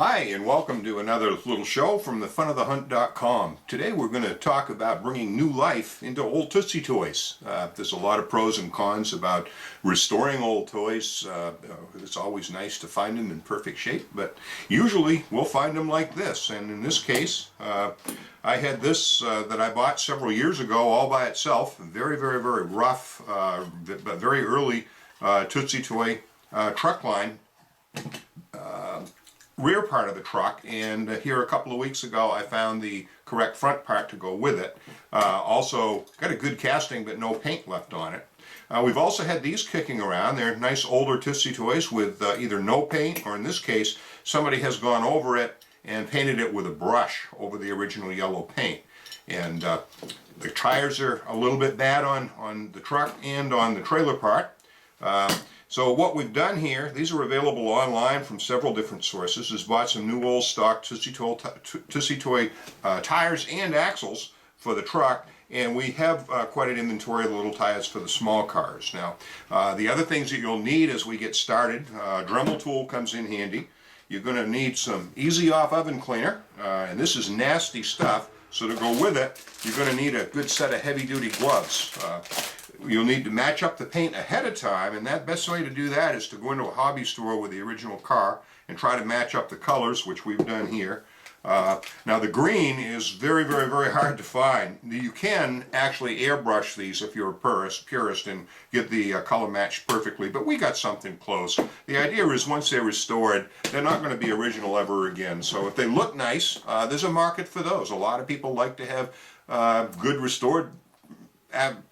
Hi, and welcome to another little show from TheFunOfTheHunt.com. Today we're going to talk about bringing new life into old Tootsietoys. There's a lot of pros and cons about restoring old toys. It's always nice to find them in perfect shape, but usually we'll find them like this. And in this case, I had this that I bought several years ago all by itself. Very, very, very rough, but very early Tootsie Toy truck line. Rear part of the truck, and here a couple of weeks ago I found the correct front part to go with it. Also got a good casting but no paint left on it. We've also had these kicking around. They're nice older Tootsie Toys with either no paint, or in this case somebody has gone over it and painted it with a brush over the original yellow paint. And the tires are a little bit bad on the truck and on the trailer part. So what we've done here, these are available online from several different sources, is bought some new old stock Tootsie Toy tires and axles for the truck, and we have quite an inventory of the little tires for the small cars. Now, the other things that you'll need as we get started, Dremel tool comes in handy. You're going to need some easy off oven cleaner, and this is nasty stuff, so to go with it, you're going to need a good set of heavy duty gloves. You'll need to match up the paint ahead of time, and that best way to do that is to go into a hobby store with the original car and try to match up the colors, which we've done here. Now the green is very, very, very hard to find. You can actually airbrush these if you're a purist and get the color matched perfectly, but we got something close. The idea is once they're restored, they're not going to be original ever again. So if they look nice, there's a market for those. A lot of people like to have good restored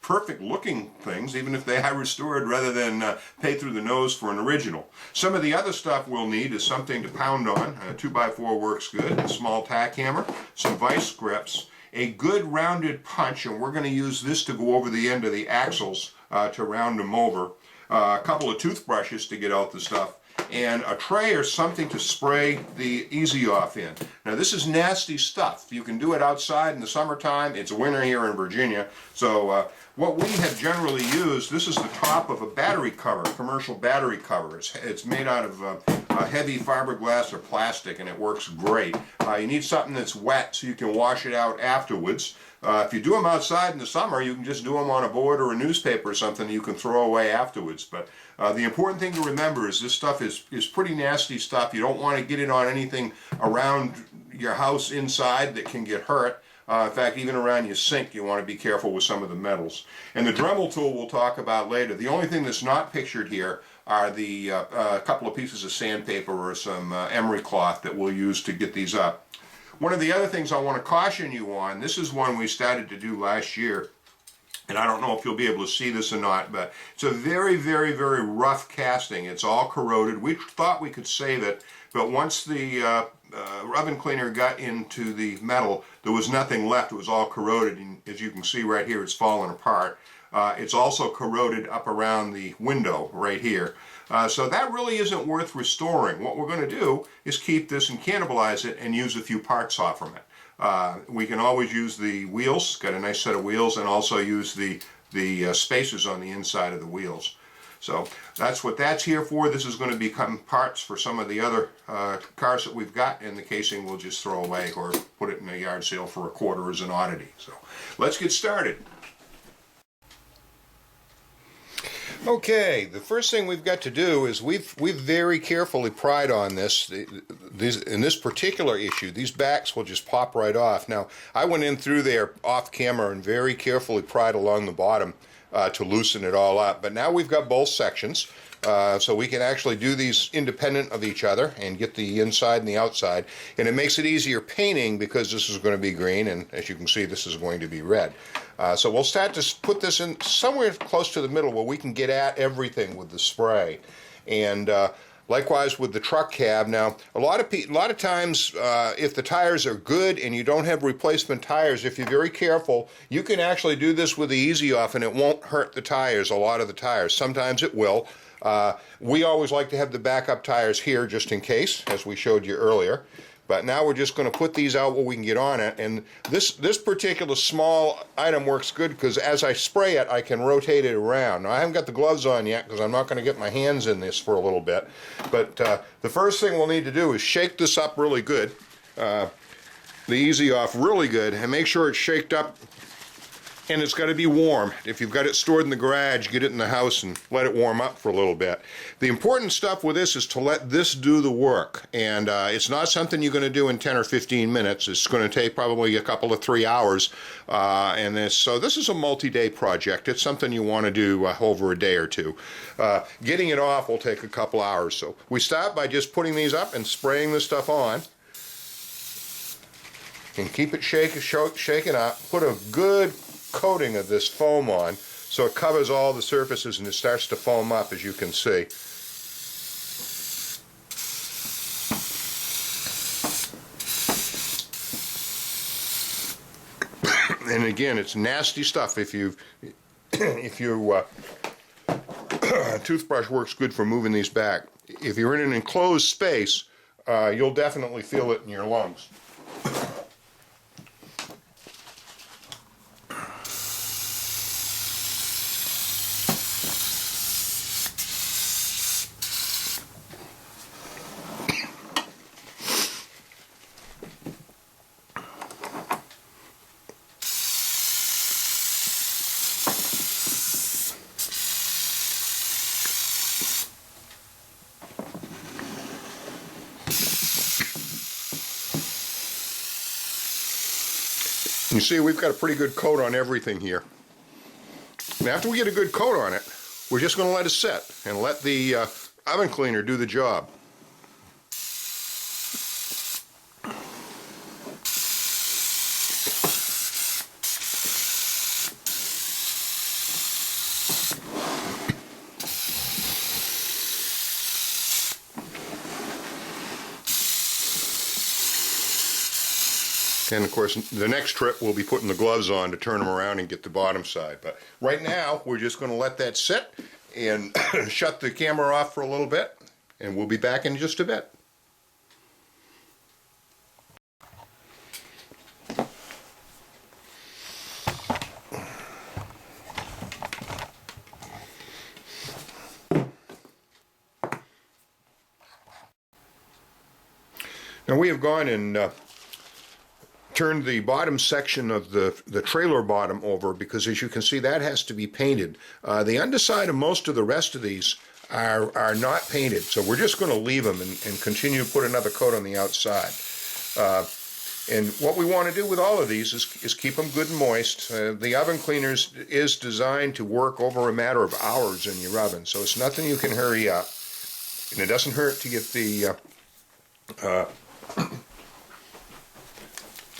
perfect looking things, even if they are restored, rather than pay through the nose for an original. Some of the other stuff we'll need is something to pound on. A 2x4 works good, a small tack hammer, some vice grips, a good rounded punch, and we're going to use this to go over the end of the axles to round them over, a couple of toothbrushes to get out the stuff, and a tray or something to spray the easy off in. Now this is nasty stuff. You can do it outside in the summertime. It's winter here in Virginia. So what we have generally used, this is the top of a battery cover, commercial battery cover. It's made out of heavy fiberglass or plastic, and it works great. You need something that's wet so you can wash it out afterwards. If you do them outside in the summer, you can just do them on a board or a newspaper or something you can throw away afterwards. But the important thing to remember is this stuff is pretty nasty stuff. You don't want to get it on anything around your house inside that can get hurt. In fact, even around your sink, you want to be careful with some of the metals. And the Dremel tool we'll talk about later. The only thing that's not pictured here are the couple of pieces of sandpaper or some emery cloth that we'll use to get these up. One of the other things I want to caution you on, this is one we started to do last year, and I don't know if you'll be able to see this or not, but it's a very, very, very rough casting. It's all corroded. We thought we could save it, but once the oven cleaner got into the metal, there was nothing left. It was all corroded, and as you can see right here, it's fallen apart. It's also corroded up around the window right here. So that really isn't worth restoring. What we're going to do is keep this and cannibalize it and use a few parts off from it. We can always use the wheels, got a nice set of wheels, and also use the spacers on the inside of the wheels. So that's what that's here for. This is going to become parts for some of the other cars that we've got, and the casing we'll just throw away or put it in a yard sale for a quarter as an oddity. So let's get started. Okay, the first thing we've got to do is we've very carefully pried on this. In this particular issue, these backs will just pop right off. Now, I went in through there off camera and very carefully pried along the bottom to loosen it all up. But now we've got both sections, so we can actually do these independent of each other and get the inside and the outside. And it makes it easier painting because this is going to be green, and as you can see, this is going to be red. So we'll start to put this in somewhere close to the middle where we can get at everything with the spray. And likewise with the truck cab. Now, a lot of times, if the tires are good and you don't have replacement tires, if you're very careful, you can actually do this with the easy off and it won't hurt the tires, a lot of the tires. Sometimes it will. We always like to have the backup tires here just in case, as we showed you earlier. But now we're just going to put these out where we can get on it. And this particular small item works good because as I spray it, I can rotate it around. Now, I haven't got the gloves on yet because I'm not going to get my hands in this for a little bit. But the first thing we'll need to do is shake this up really good. The easy off really good, and make sure it's shaked up. And it's got to be warm. If you've got it stored in the garage, get it in the house and let it warm up for a little bit. The important stuff with this is to let this do the work. And it's not something you're going to do in 10 or 15 minutes. It's going to take probably a couple of 3 hours. So this is a multi-day project. It's something you want to do over a day or two. Getting it off will take a couple hours. So we start by just putting these up and spraying this stuff on. And keep it shaken up. Put a good coating of this foam on so it covers all the surfaces and it starts to foam up, as you can see. And again, it's nasty stuff. If your toothbrush works good for moving these back. If you're in an enclosed space, you'll definitely feel it in your lungs. You see, we've got a pretty good coat on everything here. And after we get a good coat on it, we're just going to let it sit and let the oven cleaner do the job. And of course, the next trip we'll be putting the gloves on to turn them around and get the bottom side. But right now, we're just going to let that sit and shut the camera off for a little bit, and we'll be back in just a bit. Now we have gone and turned the bottom section of the trailer bottom over because, as you can see, that has to be painted. The underside of most of the rest of these are not painted, so we're just going to leave them and continue to put another coat on the outside. And what we want to do with all of these is keep them good and moist. The oven cleaner is designed to work over a matter of hours in your oven, so it's nothing you can hurry up. And it doesn't hurt to get the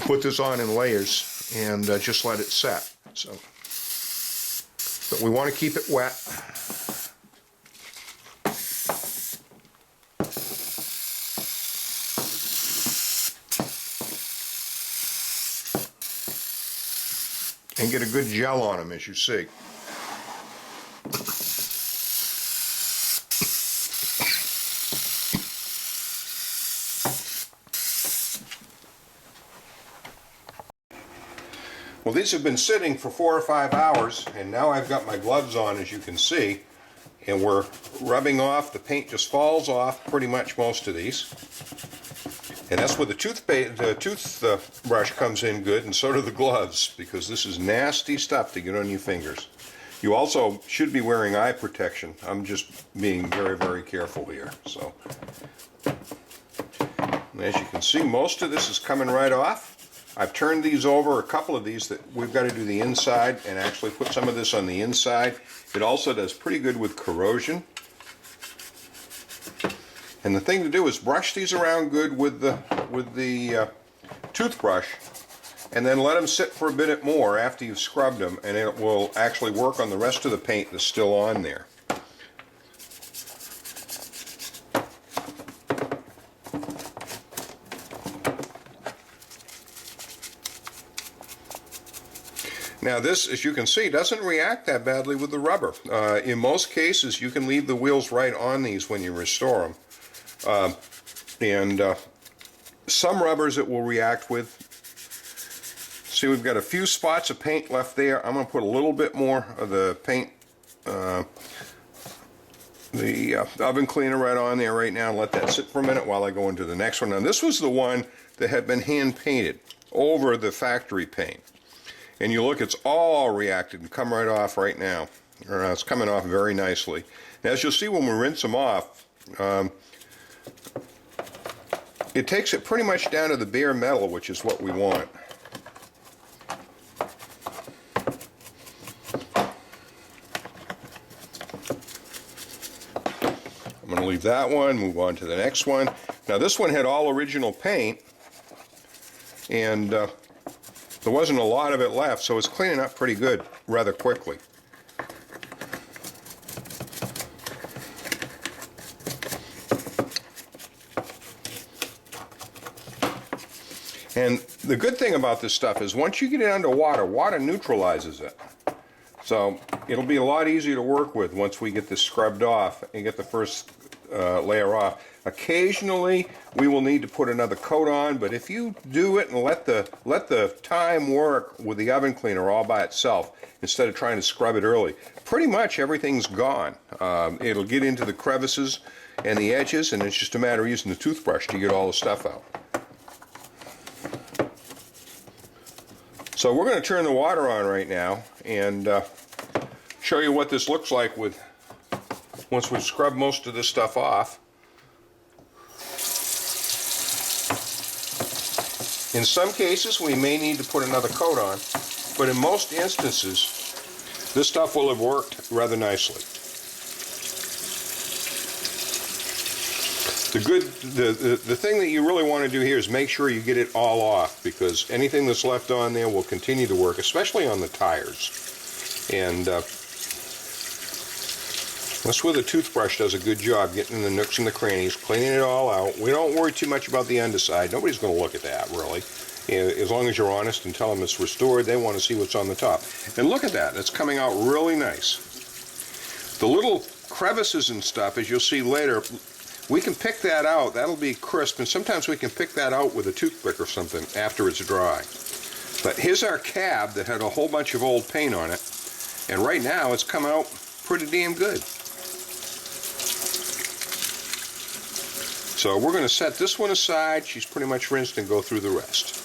put this on in layers and just let it set. So, but we want to keep it wet. And get a good gel on them, as you see. Well, these have been sitting for 4 or 5 hours, and now I've got my gloves on, as you can see, and we're rubbing off. The paint just falls off pretty much most of these. And that's where the toothbrush comes in good, and so do the gloves, because this is nasty stuff to get on your fingers. You also should be wearing eye protection. I'm just being very, very careful here. So, as you can see, most of this is coming right off. I've turned these over, a couple of these that we've got to do the inside and actually put some of this on the inside. It also does pretty good with corrosion. And the thing to do is brush these around good with the toothbrush, and then let them sit for a bit more after you've scrubbed them, and it will actually work on the rest of the paint that's still on there. Now this, as you can see, doesn't react that badly with the rubber. In most cases, you can leave the wheels right on these when you restore them. Some rubbers it will react with. See, we've got a few spots of paint left there. I'm going to put a little bit more of the paint, the oven cleaner right on there right now. Let that sit for a minute while I go into the next one. Now this was the one that had been hand painted over the factory paint. And you look, it's all reacted and come right off right now. It's coming off very nicely. Now, as you'll see when we rinse them off, it takes it pretty much down to the bare metal, which is what we want. I'm going to leave that one, move on to the next one. Now this one had all original paint, and there wasn't a lot of it left, so it's cleaning up pretty good rather quickly. And the good thing about this stuff is once you get it under water, water neutralizes it. So it'll be a lot easier to work with once we get this scrubbed off and get the first layer off. Occasionally we will need to put another coat on, but if you do it and let the time work with the oven cleaner all by itself instead of trying to scrub it early, pretty much everything's gone. It'll get into the crevices and the edges, and it's just a matter of using the toothbrush to get all the stuff out. So we're going to turn the water on right now and show you what this looks like once we've scrubbed most of this stuff off. In some cases we may need to put another coat on, but in most instances this stuff will have worked rather nicely. The thing that you really want to do here is make sure you get it all off, because anything that's left on there will continue to work, especially on the tires. And that's where the toothbrush does a good job, getting in the nooks and the crannies, cleaning it all out. We don't worry too much about the underside. Nobody's going to look at that, really. As long as you're honest and tell them it's restored, they want to see what's on the top. And look at that. It's coming out really nice. The little crevices and stuff, as you'll see later, we can pick that out. That'll be crisp, and sometimes we can pick that out with a toothpick or something after it's dry. But here's our cab that had a whole bunch of old paint on it, and right now it's come out pretty damn good. So we're going to set this one aside. She's pretty much rinsed, and go through the rest.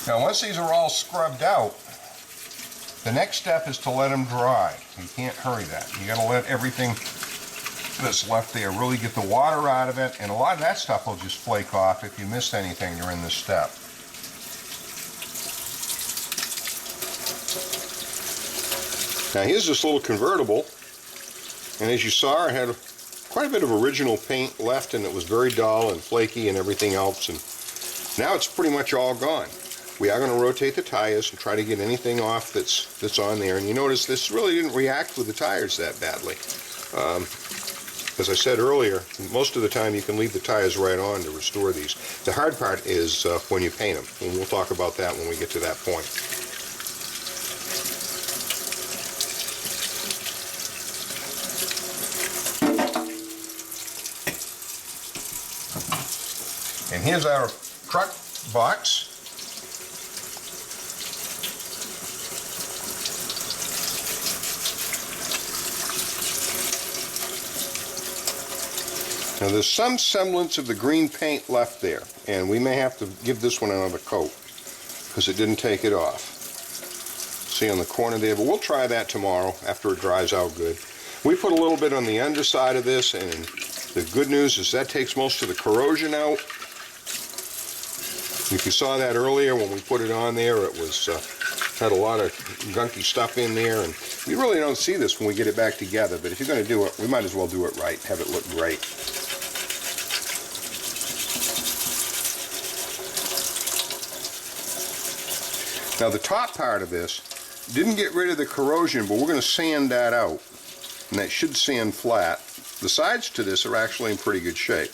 Now once these are all scrubbed out, the next step is to let them dry. You can't hurry that. You got to let everything that's left there really get the water out of it, and a lot of that stuff will just flake off if you missed anything during this step. Now here's this little convertible, and as you saw, it had quite a bit of original paint left, and it was very dull and flaky and everything else, and now it's pretty much all gone. We are going to rotate the tires and try to get anything off that's on there. And you notice this really didn't react with the tires that badly. As I said earlier, most of the time you can leave the tires right on to restore these. The hard part is when you paint them, and we'll talk about that when we get to that point. And here's our truck box. Now there's some semblance of the green paint left there, and we may have to give this one another coat because it didn't take it off. See on the corner there, but we'll try that tomorrow after it dries out good. We put a little bit on the underside of this, and the good news is that takes most of the corrosion out. If you saw that earlier when we put it on there, it was had a lot of gunky stuff in there, and you really don't see this when we get it back together, but if you're going to do it, we might as well do it right, have it look great. Now the top part of this didn't get rid of the corrosion, but we're going to sand that out, and that should sand flat. The sides to this are actually in pretty good shape.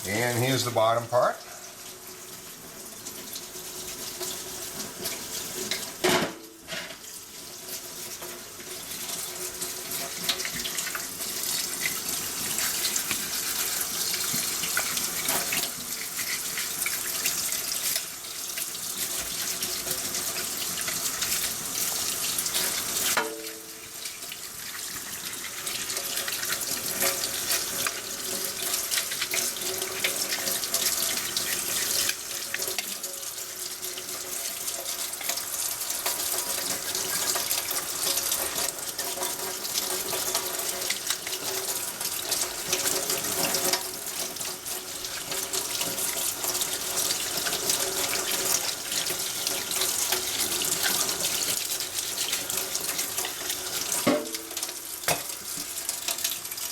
And here's the bottom part.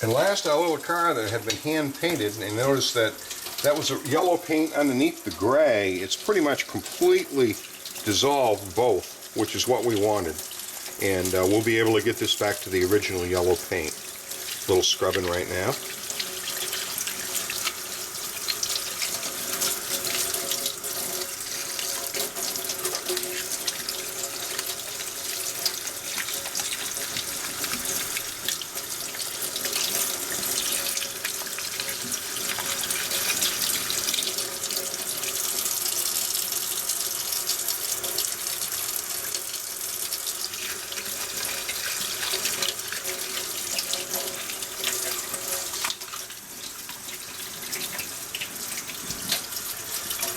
And last, our little car that had been hand painted, and notice that that was a yellow paint underneath the gray. It's pretty much completely dissolved both, which is what we wanted. And we'll be able to get this back to the original yellow paint. A little scrubbing right now.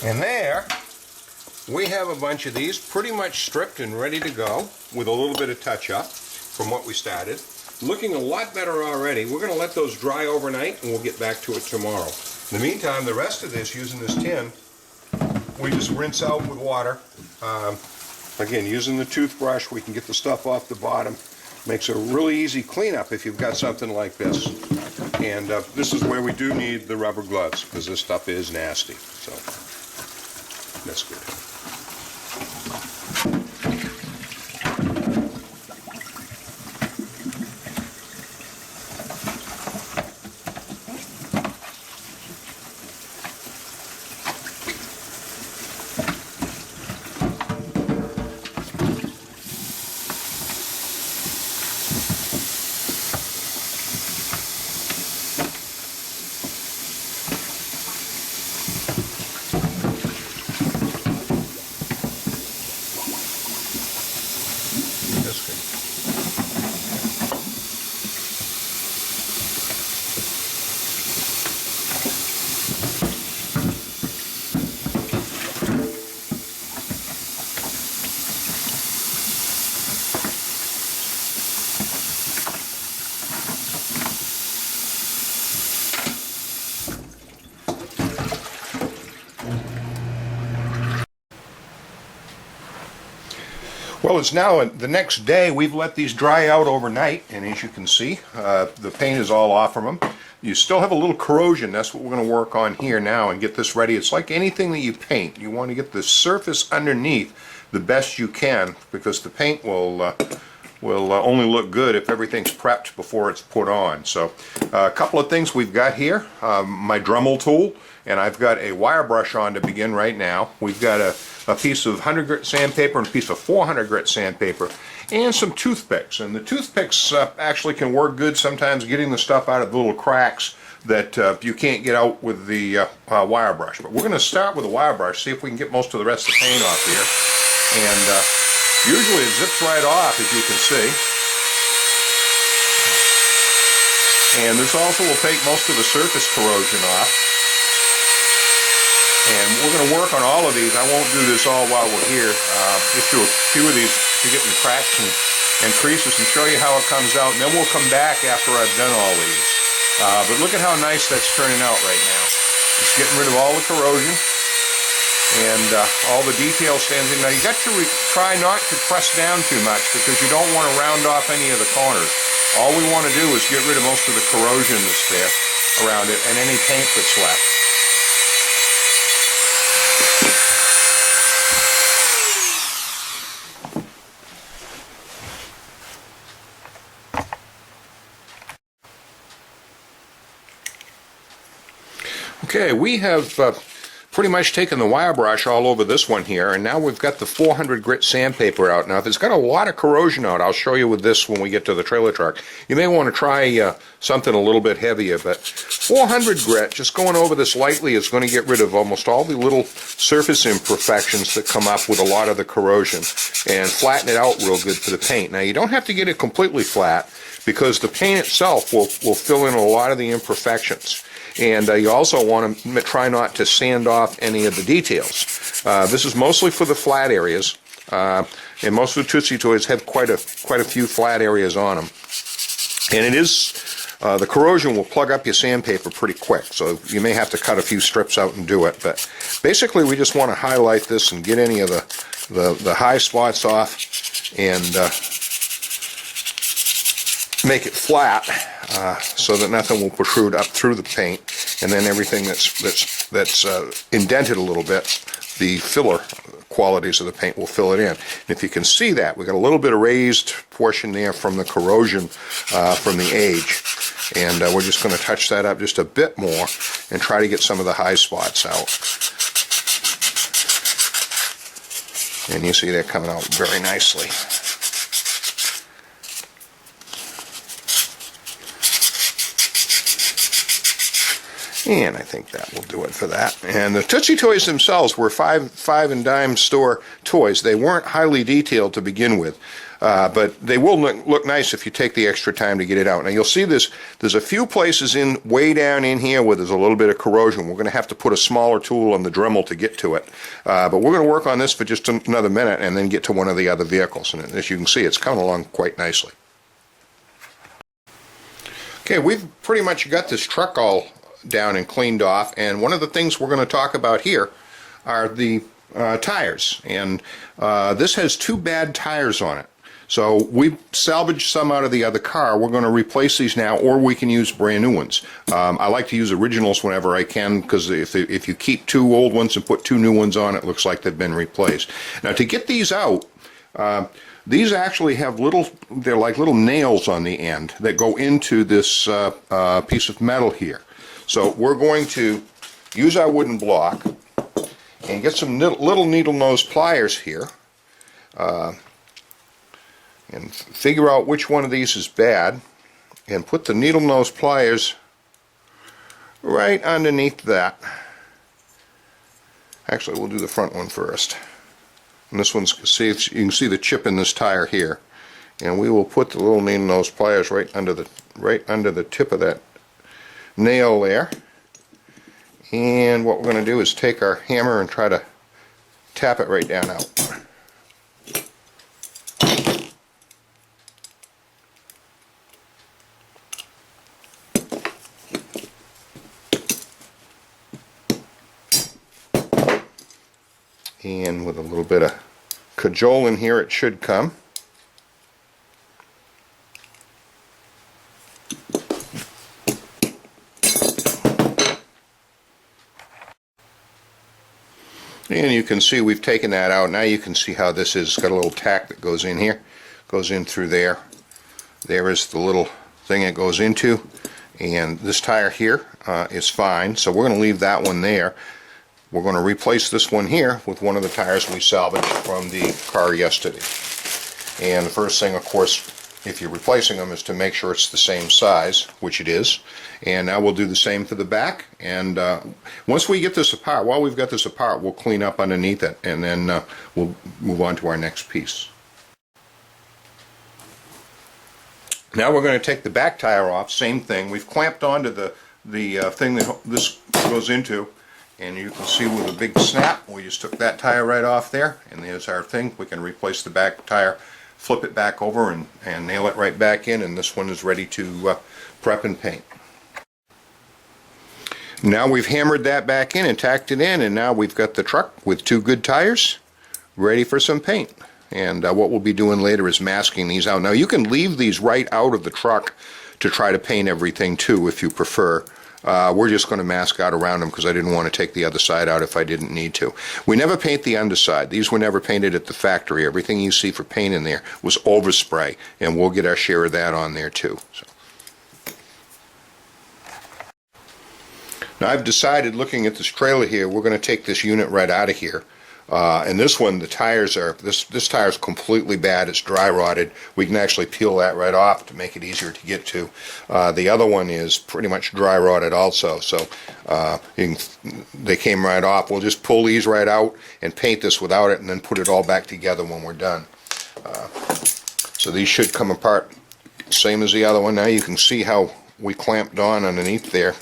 And there, we have a bunch of these pretty much stripped and ready to go with a little bit of touch-up from what we started. Looking a lot better already. We're going to let those dry overnight and we'll get back to it tomorrow. In the meantime, the rest of this, using this tin, we just rinse out with water. Again, using the toothbrush, we can get the stuff off the bottom. Makes a really easy cleanup if you've got something like this. And this is where we do need the rubber gloves, because this stuff is nasty. So that's good. Well, it's now the next day. We've let these dry out overnight, and as you can see, the paint is all off from them. You still have a little corrosion. That's what we're going to work on here now and get this ready. It's like anything that you paint. You want to get the surface underneath the best you can, because the paint will only look good if everything's prepped before it's put on. So a couple of things we've got here. My Dremel tool, and I've got a wire brush on to begin right now. We've got a piece of 100 grit sandpaper and a piece of 400 grit sandpaper and some toothpicks. And the toothpicks actually can work good sometimes getting the stuff out of the little cracks that you can't get out with the wire brush. But we're going to start with a wire brush, see if we can get most of the rest of the paint off here. And usually it zips right off, as you can see. And this also will take most of the surface corrosion off. And we're going to work on all of these. I won't do this all while we're here. Just do a few of these to get in the cracks and creases and show you how it comes out. And then we'll come back after I've done all these. But look at how nice that's turning out right now. Just getting rid of all the corrosion and all the detail stands in. Now you got to try not to press down too much because you don't want to round off any of the corners. All we want to do is get rid of most of the corrosion that's there around it and any paint that's left. Okay, we have pretty much taken the wire brush all over this one here, and now we've got the 400 grit sandpaper out. Now, if it's got a lot of corrosion out, I'll show you with this when we get to the trailer truck. You may want to try something a little bit heavier, but 400 grit, just going over this lightly, is going to get rid of almost all the little surface imperfections that come up with a lot of the corrosion and flatten it out real good for the paint. Now, you don't have to get it completely flat because the paint itself will fill in a lot of the imperfections. And you also want to try not to sand off any of the details. This is mostly for the flat areas, and most of the Tootsie Toys have quite a few flat areas on them. And it is the corrosion will plug up your sandpaper pretty quick, so you may have to cut a few strips out and do it. But basically, we just want to highlight this and get any of the high spots off and make it flat so that nothing will protrude up through the paint, and then everything that's indented a little bit, the filler qualities of the paint will fill it in. And if you can see that, we've got a little bit of raised portion there from the corrosion from the age, and we're just going to touch that up just a bit more and try to get some of the high spots out. And you see they're coming out very nicely. And I think that will do it for that. And the Tootsie Toys themselves were five and dime store toys. They weren't highly detailed to begin with, but they will look nice if you take the extra time to get it out. Now you'll see there's a few places way down in here where there's a little bit of corrosion. We're going to have to put a smaller tool on the Dremel to get to it. But we're going to work on this for just another minute and then get to one of the other vehicles. And as you can see, it's coming along quite nicely. Okay, we've pretty much got this truck all down and cleaned off, and one of the things we're going to talk about here are the tires, and this has two bad tires on it. So we salvaged some out of the other car. We're going to replace these now, or we can use brand new ones. I like to use originals whenever I can, because if you keep two old ones and put two new ones on, it looks like they've been replaced. Now to get these out, these actually have they're like little nails on the end that go into this piece of metal here. So we're going to use our wooden block and get some little needle nose pliers here and figure out which one of these is bad and put the needle nose pliers right underneath that. Actually, we'll do the front one first. And this one's, you can see the chip in this tire here. And we will put the little needle nose pliers right under the tip of that nail there, and what we're going to do is take our hammer and try to tap it right down out. And with a little bit of cajole in here, it should come. And you can see we've taken that out. Now you can see how this is. It's got a little tack that goes in here, goes in through there. There is the little thing it goes into, and this tire here is fine, so we're going to leave that one there. We're going to replace this one here with one of the tires we salvaged from the car yesterday. And the first thing, of course, if you're replacing them, is to make sure it's the same size, which it is. And now we'll do the same for the back, and once we get this apart, while we've got this apart, we'll clean up underneath it, and then we'll move on to our next piece. Now we're going to take the back tire off. Same thing. We've clamped onto the thing that this goes into, and you can see with a big snap, we just took that tire right off there, and there's our thing. We can replace the back tire, flip it back over, and nail it right back in, and this one is ready to prep and paint. Now we've hammered that back in and tacked it in, and now we've got the truck with 2 good tires ready for some paint. And what we'll be doing later is masking these out. Now you can leave these right out of the truck to try to paint everything too if you prefer. We're just going to mask out around them because I didn't want to take the other side out if I didn't need to. We never paint the underside. These were never painted at the factory. Everything you see for paint in there was overspray, and we'll get our share of that on there too. So. Now I've decided, looking at this trailer here, we're going to take this unit right out of here. And this one, the tires are, this tire is completely bad. It's dry rotted. We can actually peel that right off to make it easier to get to. The other one is pretty much dry rotted also, so they came right off. We'll just pull these right out and paint this without it and then put it all back together when we're done. So these should come apart same as the other one. Now you can see how we clamped on underneath there.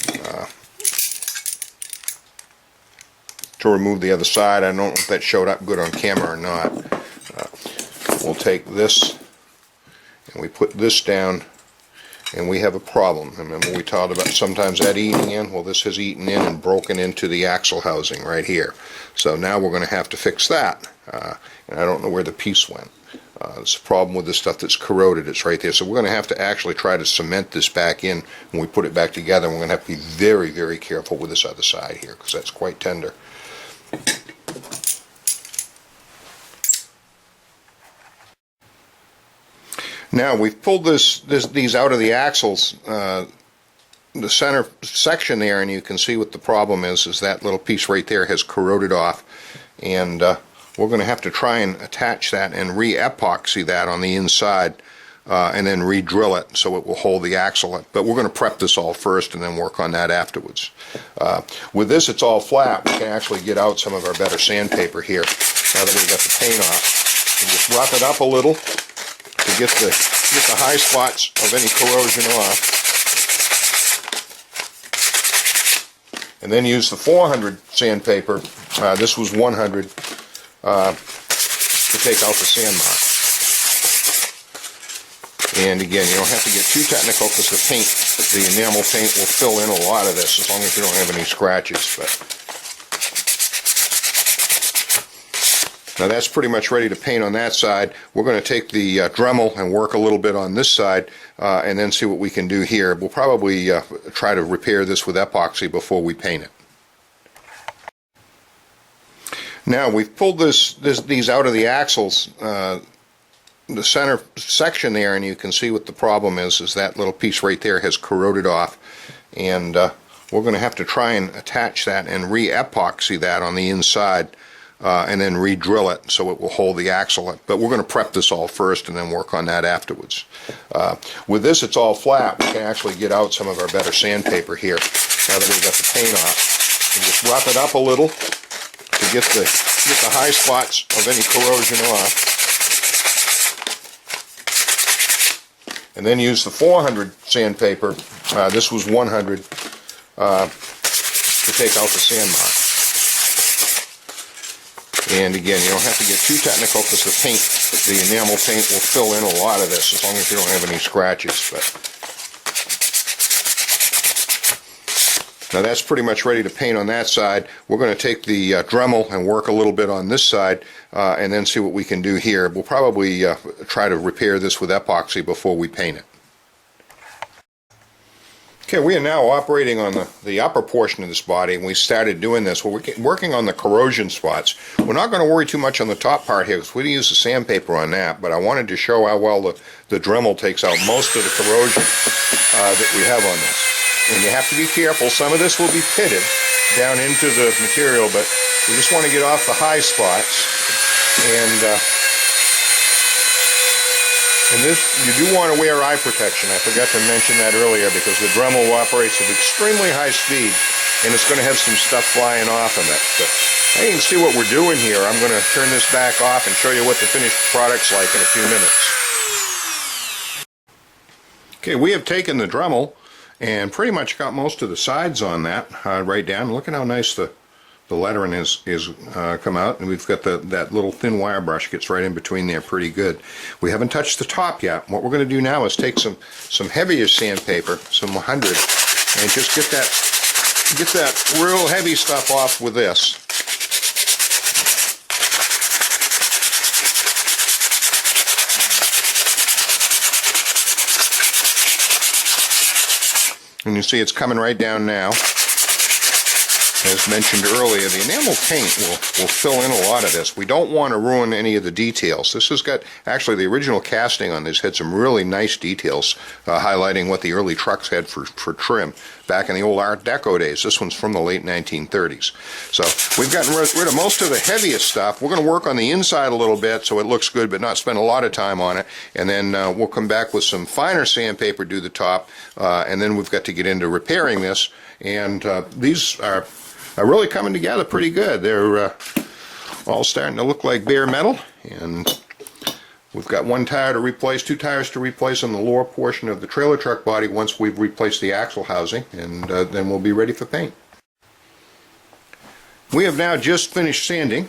To remove the other side. I don't know if that showed up good on camera or not. We'll take this and we put this down, and we have a problem. Remember we talked about sometimes that eating in? Well, this has eaten in and broken into the axle housing right here. So now we're going to have to fix that. And I don't know where the piece went. It's a problem with the stuff that's corroded. It's right there. So we're going to have to actually try to cement this back in when we put it back together. We're going to have to be very, very careful with this other side here because that's quite tender. Now we've pulled these out of the axles, the center section there, and you can see what the problem is that little piece right there has corroded off, and we're going to have to try and attach that and re-epoxy that on the inside, and then re-drill it so it will hold the axle. But we're going to prep this all first and then work on that afterwards. With this, it's all flat. We can actually get out some of our better sandpaper here now that we've got the paint off, and just rough it up a little to get the high spots of any corrosion off. And then use the 400 sandpaper. This was 100 to take out the sand mark. And again, you don't have to get too technical because the enamel paint will fill in a lot of this as long as you don't have any scratches. But now that's pretty much ready to paint on that side. We're going to take the Dremel and work a little bit on this side and then see what we can do here. We'll probably try to repair this with epoxy before we paint it. Now we've pulled these out of the axles, the center section there, and you can see what the problem is that little piece right there has corroded off, and we're going to have to try and attach that and re-epoxy that on the inside, and then re-drill it so it will hold the axle. But we're going to prep this all first and then work on that afterwards. With this, it's all flat. We can actually get out some of our better sandpaper here now that we've got the paint off, and just rough it up a little to get the high spots of any corrosion off. And then use the 400 sandpaper. This was 100 to take out the sand mark. And again, you don't have to get too technical because the enamel paint will fill in a lot of this as long as you don't have any scratches. But now that's pretty much ready to paint on that side. We're going to take the Dremel and work a little bit on this side and then see what we can do here. We'll probably try to repair this with epoxy before we paint it. Okay, we are now operating on the upper portion of this body, and we started doing this. We're working on the corrosion spots. We're not going to worry too much on the top part here because we use the sandpaper on that, but I wanted to show how well the Dremel takes out most of the corrosion that we have on this. And you have to be careful. Some of this will be pitted down into the material, but we just want to get off the high spots. And this, you do want to wear eye protection. I forgot to mention that earlier because the Dremel operates at extremely high speed and it's going to have some stuff flying off of it. But now you can see what we're doing here. I'm going to turn this back off and show you what the finished product's like in a few minutes. Okay, we have taken the Dremel and pretty much got most of the sides on that right down. Look at how nice the lettering is come out, and we've got that little thin wire brush gets right in between there pretty good. We haven't touched the top yet. What we're going to do now is take some heavier sandpaper, some 100, and just get that get that real heavy stuff off with this. And you see it's coming right down now. As mentioned earlier, the enamel paint will fill in a lot of this. We don't want to ruin any of the details. This has got, actually the original casting on this had some really nice details highlighting what the early trucks had for trim back in the old Art Deco days. This one's from the late 1930s. So we've gotten rid of most of the heaviest stuff. We're going to work on the inside a little bit so it looks good but not spend a lot of time on it. And then we'll come back with some finer sandpaper, do the top, and then we've got to get into repairing this. And these are really coming together pretty good. They're all starting to look like bare metal, and we've got one tire to replace, two tires to replace on the lower portion of the trailer truck body once we've replaced the axle housing, and then we'll be ready for paint. We have now just finished sanding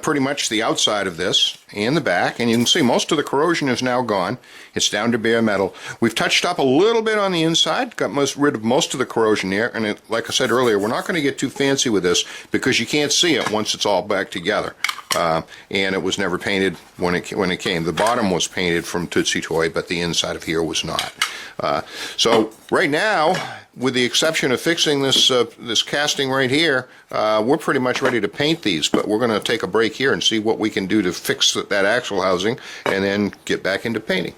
pretty much the outside of this and the back, and you can see most of the corrosion is now gone. It's down to bare metal. We've touched up a little bit on the inside, got rid of most of the corrosion there, and like I said earlier, we're not going to get too fancy with this because you can't see it once it's all back together. And it was never painted when it came. The bottom was painted from Tootsietoy, but the inside of here was not. So right now, with the exception of fixing this this casting right here, we're pretty much ready to paint these, but we're going to take a break here and see what we can do to fix that axle housing and then get back into painting.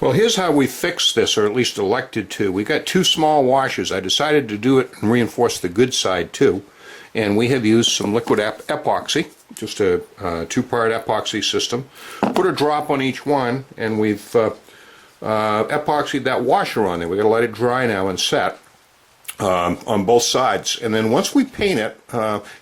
Well, here's how we fixed this, or at least elected to. We got two small washers. I decided to do it and reinforce the good side too, and we have used some liquid epoxy, just a two-part epoxy system. Put a drop on each one, and we've epoxied that washer on there. We're going to let it dry now and set on both sides, and then once we paint it,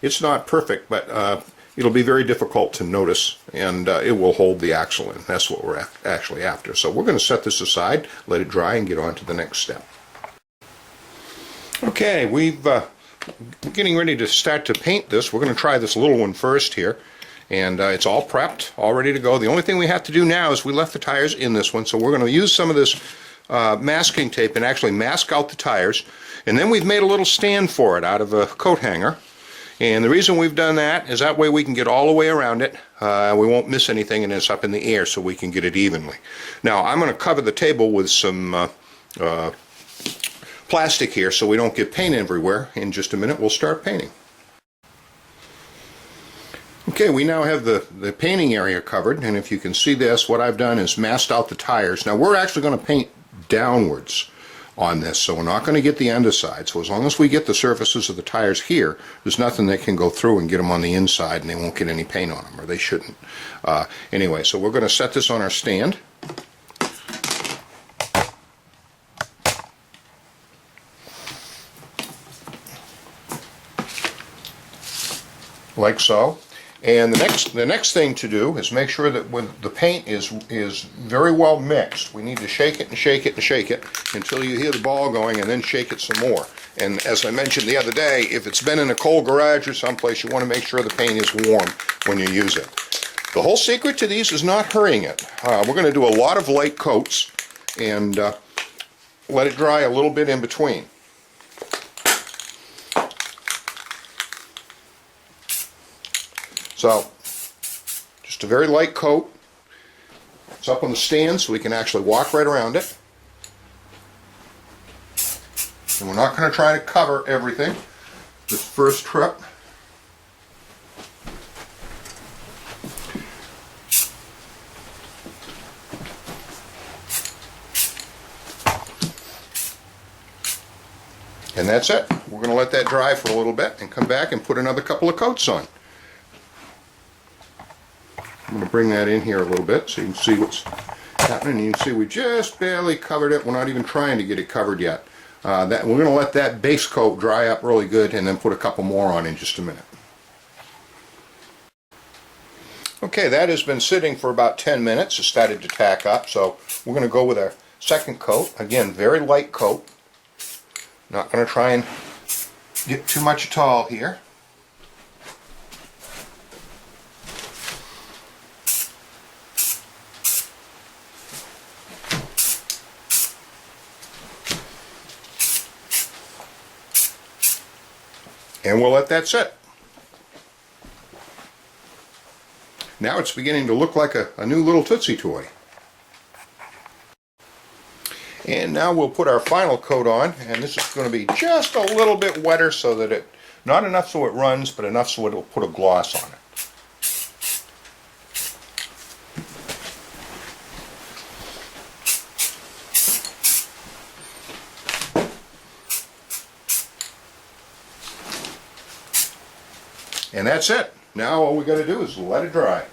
it's not perfect, but it'll be very difficult to notice, and it will hold the axle in. That's what we're actually after. So we're going to set this aside, let it dry, and get on to the next step. Okay, we're getting ready to start to paint this. We're going to try this little one first here, and it's all prepped, all ready to go. The only thing we have to do now is we left the tires in this one, so we're going to use some of this masking tape and actually mask out the tires, and then we've made a little stand for it out of a coat hanger. And the reason we've done that is that way we can get all the way around it. We won't miss anything, and it's up in the air so we can get it evenly. Now I'm going to cover the table with some plastic here so we don't get paint everywhere. In just a minute we'll start painting. Okay, we now have the painting area covered, and if you can see this, what I've done is masked out the tires. Now we're actually going to paint downwards on this, so we're not going to get the underside. So as long as we get the surfaces of the tires here, there's nothing that can go through and get them on the inside, and they won't get any paint on them, or they shouldn't. Anyway, so we're going to set this on our stand. Like so. And the next thing to do is make sure that when the paint is very well mixed. We need to shake it and shake it and shake it until you hear the ball going, and then shake it some more. And as I mentioned the other day, if it's been in a cold garage or someplace, you want to make sure the paint is warm when you use it. The whole secret to these is not hurrying it. We're going to do a lot of light coats and let it dry a little bit in between. So, just a very light coat. It's up on the stand so we can actually walk right around it. And we're not going to try to cover everything this first trip. And that's it. We're going to let that dry for a little bit and come back and put another couple of coats on. I'm going to bring that in here a little bit so you can see what's happening. You can see we just barely covered it. We're not even trying to get it covered yet. We're going to let that base coat dry up really good and then put a couple more on in just a minute. Okay, that has been sitting for about 10 minutes. It started to tack up, so we're going to go with our second coat. Again, very light coat. Not going to try and get too much at all here. And we'll let that sit. Now it's beginning to look like a new little Tootsie Toy. And now we'll put our final coat on, and this is going to be just a little bit wetter so that it, not enough so it runs, but enough so it'll put a gloss on it. And that's it. Now all we got to do is let it dry.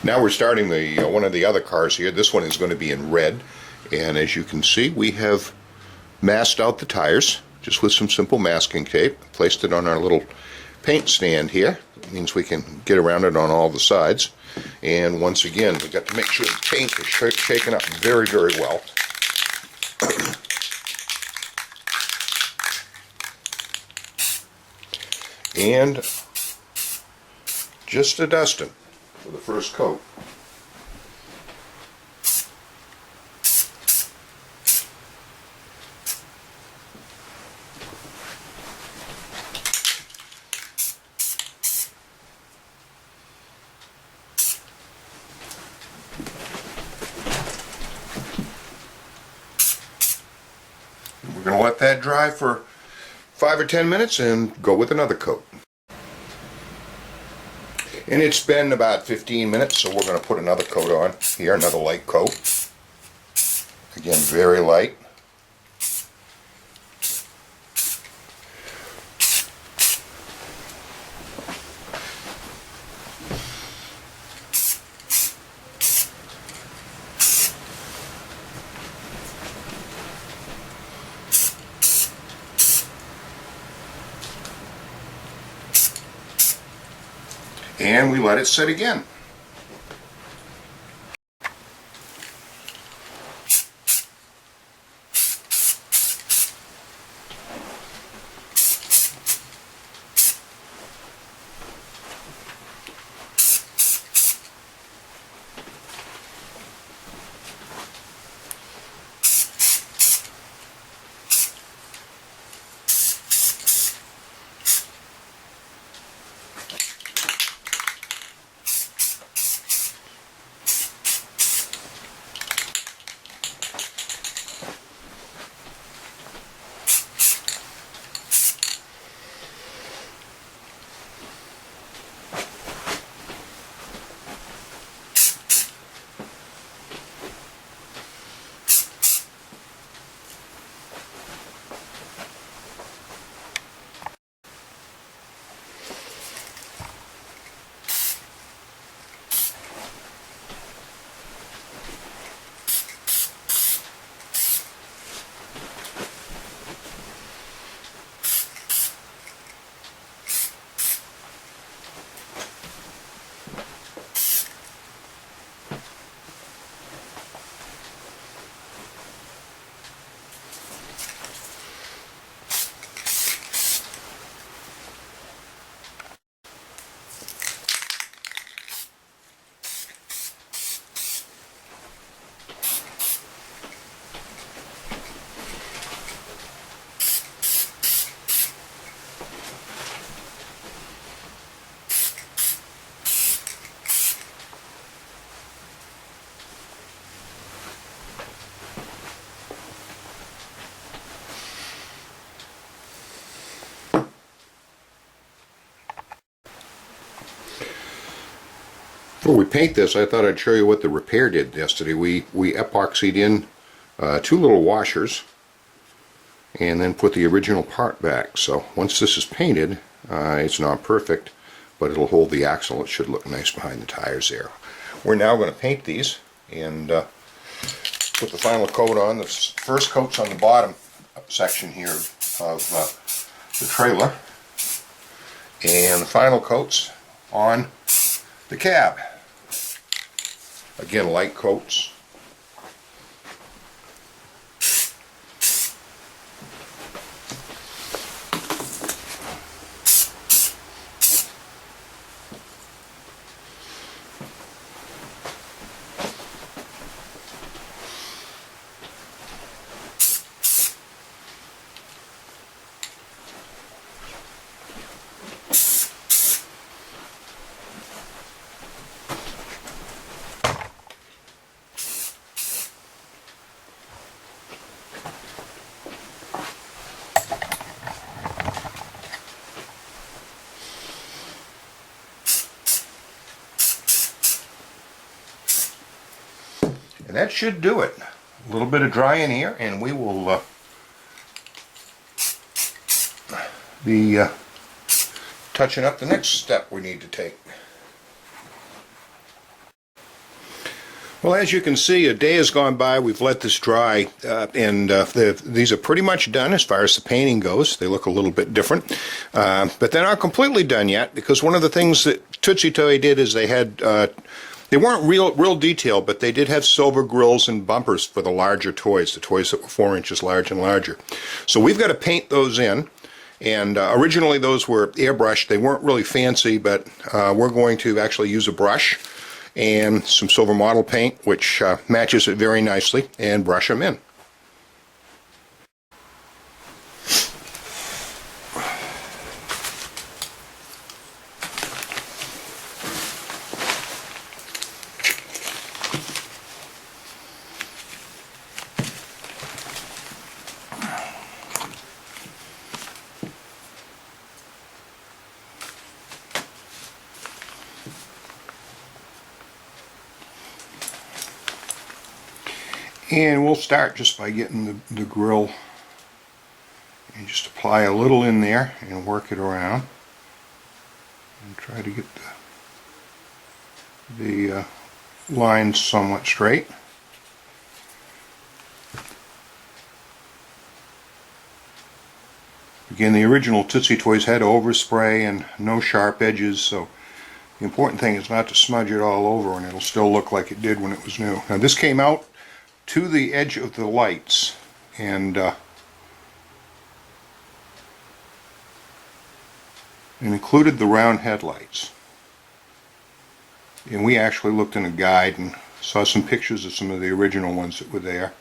Now we're starting the one of the other cars here. This one is going to be in red, and as you can see, we have masked out the tires just with some simple masking tape. Placed it on our little paint stand here. It means we can get around it on all the sides. And once again, we got to make sure the paint is shaken up very, very well. And just a dusting for the first coat. We're going to let that dry for 5 or 10 minutes and go with another coat. And it's been about 15 minutes, so we're going to put another coat on here, another light coat. Again, very light. And we let it sit again. Before we paint this, I thought I'd show you what the repair did yesterday. We epoxied in 2 little washers and then put the original part back. So once this is painted, it's not perfect, but it'll hold the axle. It should look nice behind the tires there. We're now going to paint these and put the final coat on. The first coat's on the bottom section here of the trailer, and the final coat's on the cab. Again, light coats. And that should do it. A little bit of dry in here, and we will be touching up the next step we need to take. Well, as you can see, a day has gone by. We've let this dry, and these are pretty much done as far as the painting goes. They look a little bit different, but they're not completely done yet, because one of the things that Tootsietoy did is they had, they weren't real detailed, but they did have silver grills and bumpers for the larger toys, the toys that were 4 inches large and larger. So we've got to paint those in. And originally those were airbrushed. They weren't really fancy, but we're going to actually use a brush and some silver model paint, which matches it very nicely, and brush them in. And we'll start just by getting the grill, and just apply a little in there and work it around and try to get the lines somewhat straight. Again, the original Tootsietoys had overspray and no sharp edges, so the important thing is not to smudge it all over, and it'll still look like it did when it was new. Now this came out to the edge of the lights, and included the round headlights. And we actually looked in a guide and saw some pictures of some of the original ones that were there.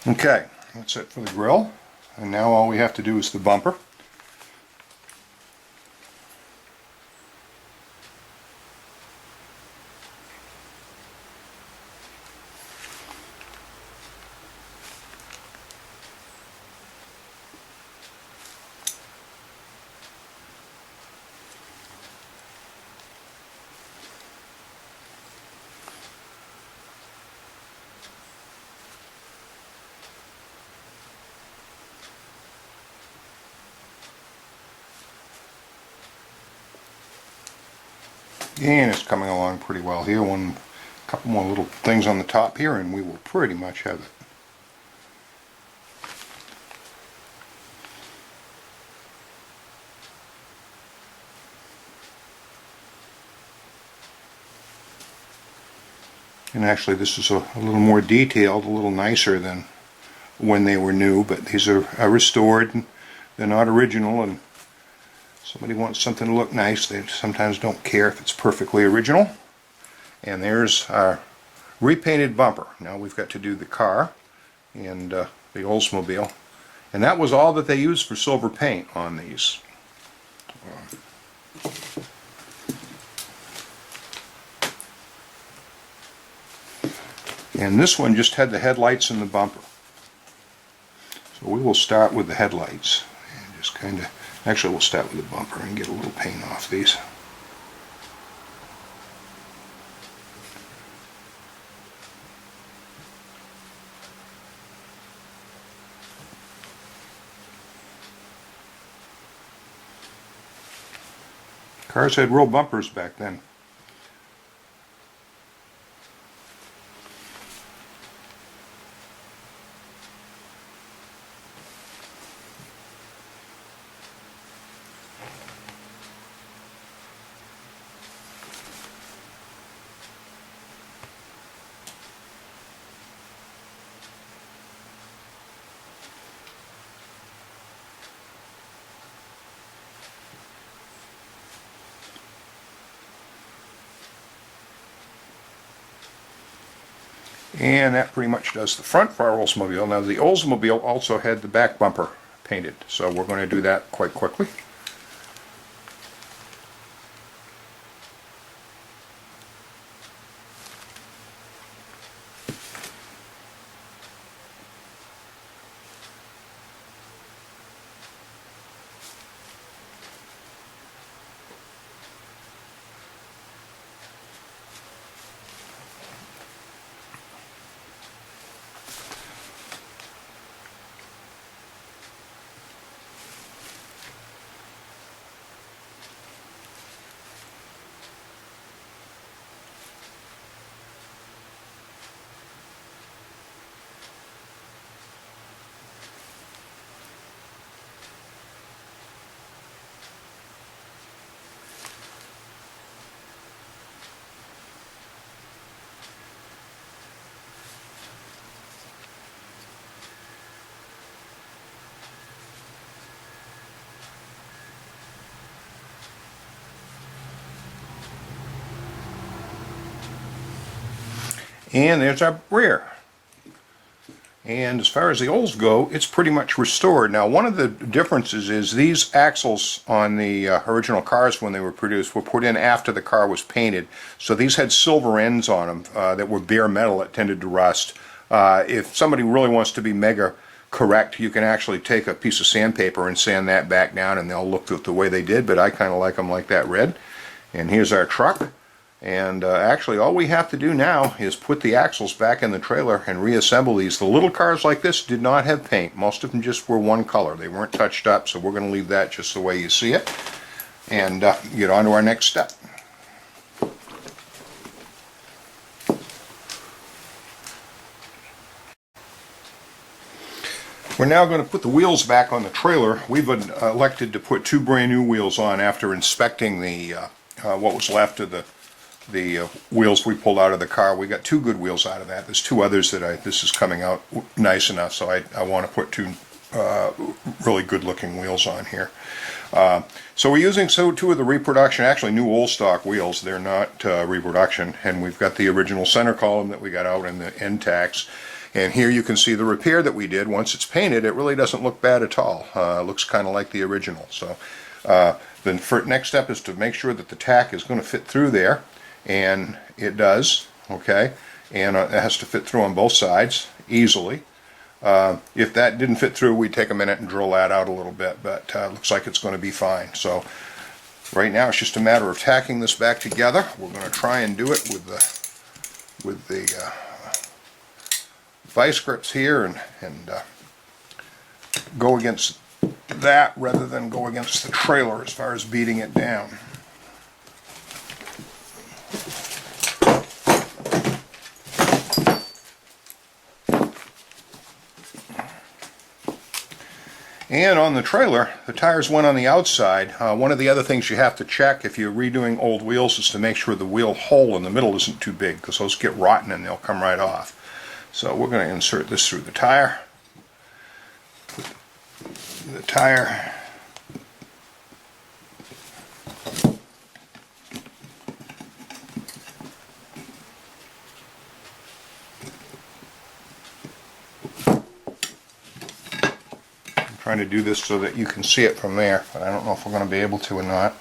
Okay, that's it for the grill, and now all we have to do is the bumper. And it's coming along pretty well here. A couple more little things on the top here, and we will pretty much have it. And actually this is a little more detailed, a little nicer than when they were new, but these are restored, and they're not original, and somebody wants something to look nice. They sometimes don't care if it's perfectly original. And there's our repainted bumper. Now we've got to do the car and the Oldsmobile. And that was all that they used for silver paint on these. And this one just had the headlights and the bumper. So we will start with the headlights and just kind of, actually we'll start with the bumper and get a little paint off these. Cars had real bumpers back then. And that pretty much does the front for our Oldsmobile. Now the Oldsmobile also had the back bumper painted, so we're going to do that quite quickly. And there's our rear. And as far as the oils go, it's pretty much restored. Now, one of the differences is these axles on the original cars when they were produced were put in after the car was painted. So these had silver ends on them that were bare metal that tended to rust. If somebody really wants to be mega correct, you can actually take a piece of sandpaper and sand that back down and they'll look the way they did, but I kind of like them like that red. And here's our truck. And actually all we have to do now is put the axles back in the trailer and reassemble these. The little cars like this did not have paint. Most of them just were one color. They weren't touched up, so we're going to leave that just the way you see it. And get on to our next step. We're now going to put the wheels back on the trailer. We've elected to put two brand new wheels on after inspecting the what was left of the wheels we pulled out of the car. We got two good wheels out of that. There's two others that this is coming out nice enough, so I want to put two really good looking wheels on here. So we're using two of the reproduction, actually new old stock wheels. They're not reproduction, and we've got the original center column that we got out in the end tacks. And here you can see the repair that we did. Once it's painted, it really doesn't look bad at all. It looks kind of like the original. So then next step is to make sure that the tack is going to fit through there. And it does, okay, and it has to fit through on both sides easily. If that didn't fit through, we'd take a minute and drill that out a little bit, but looks like it's going to be fine. So right now it's just a matter of tacking this back together. We're going to try and do it with the vice grips here and go against that rather than go against the trailer as far as beating it down. And on the trailer, the tires went on the outside. One of the other things you have to check if you're redoing old wheels is to make sure the wheel hole in the middle isn't too big, because those get rotten and they'll come right off. So we're going to insert this through the tire. Put the tire trying to do this so that you can see it from there, but I don't know if we're going to be able to or not.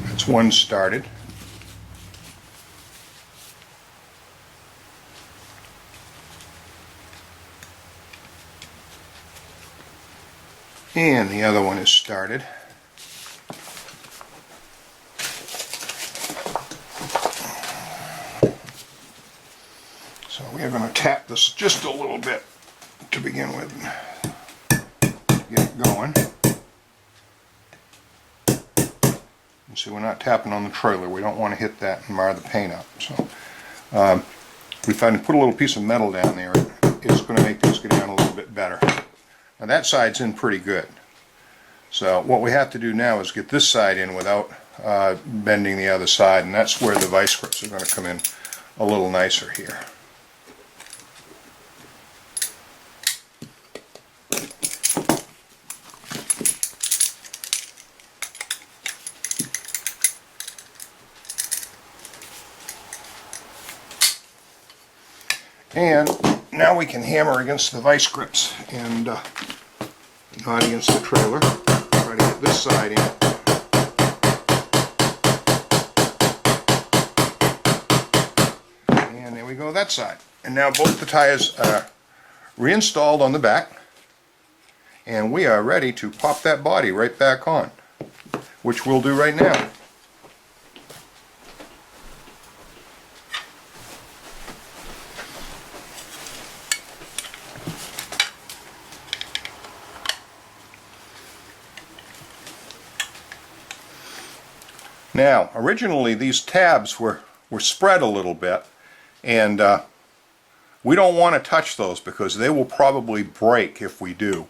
That's one started. And the other one is started. So we are going to tap this just a little bit to begin with, get it going. You see, we're not tapping on the trailer. We don't want to hit that and mar the paint up. So we find to put a little piece of metal down there, it's going to make things get down a little bit better. Now that side's in pretty good. So what we have to do now is get this side in without bending the other side, and that's where the vice grips are going to come in a little nicer here. And now we can hammer against the vice grips and not against the trailer. Try to get this side in. And there we go, that side. And now both the tires are reinstalled on the back, and we are ready to pop that body right back on, which we'll do right now. Now, originally these tabs were spread a little bit, and we don't want to touch those because they will probably break if we do.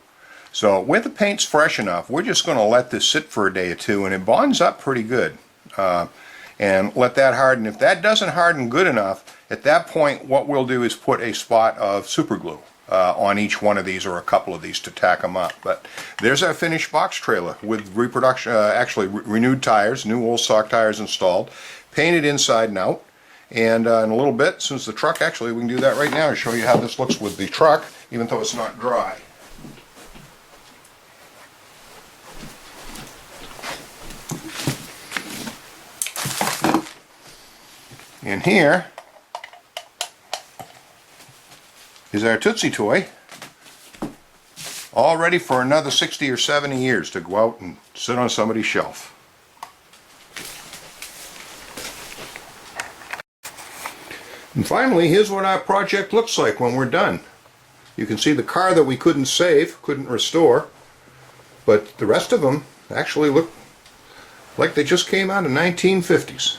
So when the paint's fresh enough, we're just going to let this sit for a day or two, and it bonds up pretty good. And let that harden. If that doesn't harden good enough, at that point what we'll do is put a spot of super glue. on each one of these or a couple of these to tack them up. But there's our finished box trailer with reproduction, renewed tires, new old stock tires installed, painted inside and out. And in a little bit, since the truck, actually we can do that right now and show you how this looks with the truck, even though it's not dry. And here is our Tootsietoy, all ready for another 60 or 70 years to go out and sit on somebody's shelf. And finally, here's what our project looks like when we're done. You can see the car that we couldn't save, couldn't restore, but the rest of them actually look like they just came out of 1950s.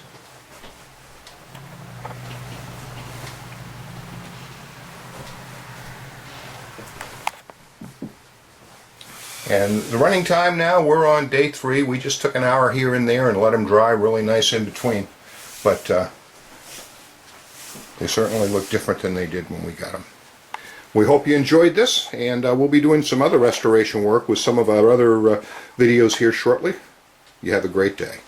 And the running time now, we're on day 3. We just took an hour here and there and let them dry really nice in between. But they certainly look different than they did when we got them. We hope you enjoyed this, and we'll be doing some other restoration work with some of our other videos here shortly. You have a great day.